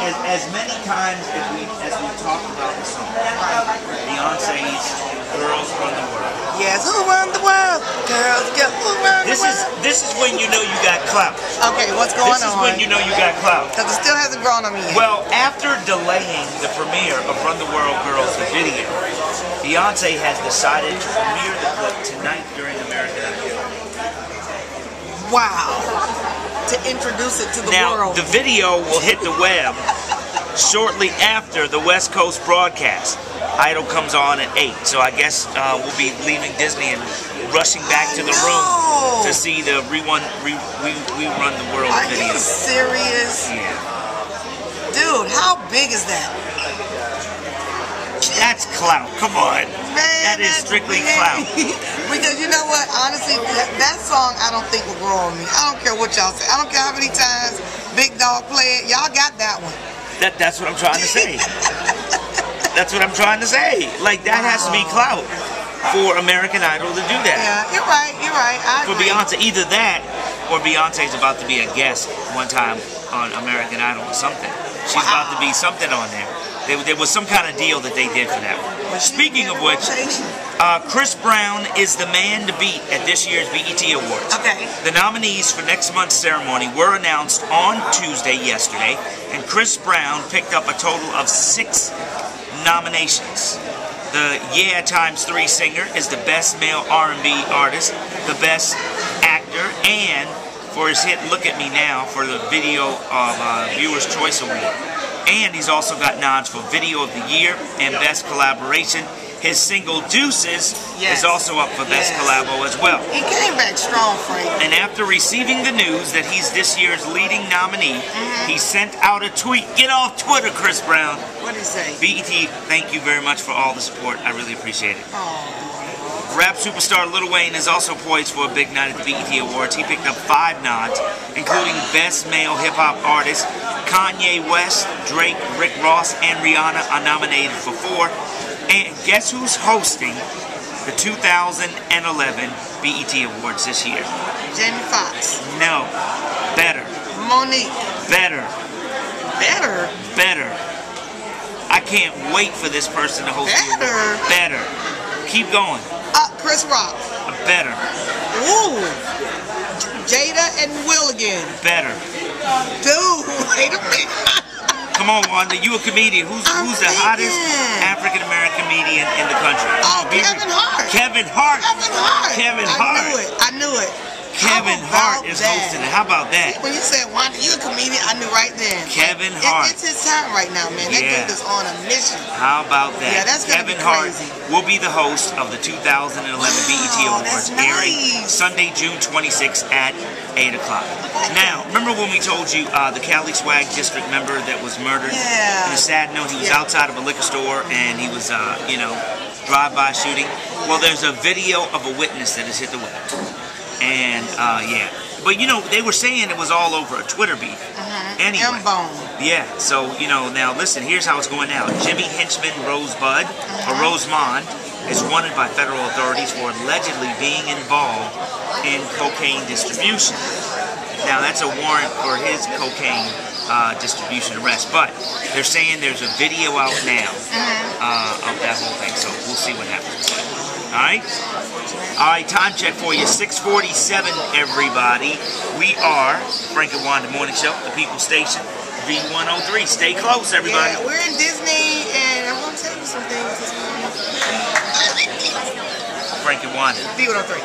as many times as we talked about the song, Beyonce's "Girls Run the World." Yes, who run the world? Girls, who run the world? This is when you know you got clout. Okay, what's going on? This is when you know you got clout. Because it still hasn't grown on me yet. Well, after delaying the premiere of Run the World Girls, the video, Beyonce has decided to premiere the clip tonight during American Idol. Wow. To introduce it to the Now, world. the video will hit the web shortly after the West Coast broadcast. Idol comes on at 8, so I guess we'll be leaving Disney and rushing back to the room to see the We Run the World video. Are you serious? Yeah. Dude, how big is that? That's clout. Come on. Man, that is strictly clout. Because you know what? Honestly, that song I don't think will grow on me. I don't care what y'all say. I don't care how many times Big Dog play it. Y'all got that one. That's what I'm trying to say. That's what I'm trying to say. Like, that has to be clout for American Idol to do that. Yeah, you're right. You're right. I agree. For Beyonce, either that or Beyonce's about to be a guest one time on American Idol or something. She's about to be something on there. There was some kind of deal that they did for that one. Speaking of which, Chris Brown is the man to beat at this year's BET Awards. Okay. The nominees for next month's ceremony were announced on Tuesday, yesterday, and Chris Brown picked up a total of 6 nominations. The Yeah x3 singer is the best male R&B artist, the best actor, and for his hit Look at Me Now for the video of Viewer's Choice Award. And he's also got nods for Video of the Year and Best Collaboration. His single Deuces is also up for Best Collabo as well. He came back strong, Frank. And after receiving the news that he's this year's leading nominee, he sent out a tweet. Get off Twitter, Chris Brown. What did he say? BET, thank you very much for all the support. I really appreciate it. Aww. Rap superstar Lil Wayne is also poised for a big night at the BET Awards. He picked up 5 nods, including Best Male Hip Hop Artist. Kanye West, Drake, Rick Ross, and Rihanna are nominated for 4. And guess who's hosting the 2011 BET Awards this year? Jamie Foxx. No. Better. Monique. Better. Better? Better. I can't wait for this person to host the award. Better. Keep going. Chris Rock. Better. Ooh. Jada and Will again. Better. Dude, wait a minute. Come on, Wanda. You a comedian. Who's the hottest African American comedian in the country? Oh, Kevin Hart. Kevin Hart. Kevin Hart. Kevin Hart. I knew it. Kevin Hart is hosting it. How about that? When you said, Wanda, you a comedian, I knew right then. Kevin Hart. It's his time right now, man. That dude is on a mission. How about that? Yeah, that's gonna Kevin be crazy. Hart will be the host of the 2011 BET Awards, airing Sunday, June 26th at 8 o'clock. Now, remember when we told you the Cali Swag District member that was murdered? Yeah. On a sad note, he was outside of a liquor store and he was, drive-by shooting. Well, there's a video of a witness that has hit the web. And, yeah. But, they were saying it was all over a Twitter beef. Anyway. Yeah, so, now listen, here's how it's going now. Jimmy Henchman Rosebud, or Rosemond, is wanted by federal authorities for allegedly being involved in cocaine distribution. Now, that's a warrant for his cocaine distribution arrest. But they're saying there's a video out now of that whole thing. So we'll see what happens. All right? All right, time check for you. 6:47, everybody. We are Frank and Wanda Morning Show, the People Station, V103. Stay close, everybody. Yeah, we're in Disney, and I'm going to tell you some things this morning. Frank and Wanda. V103.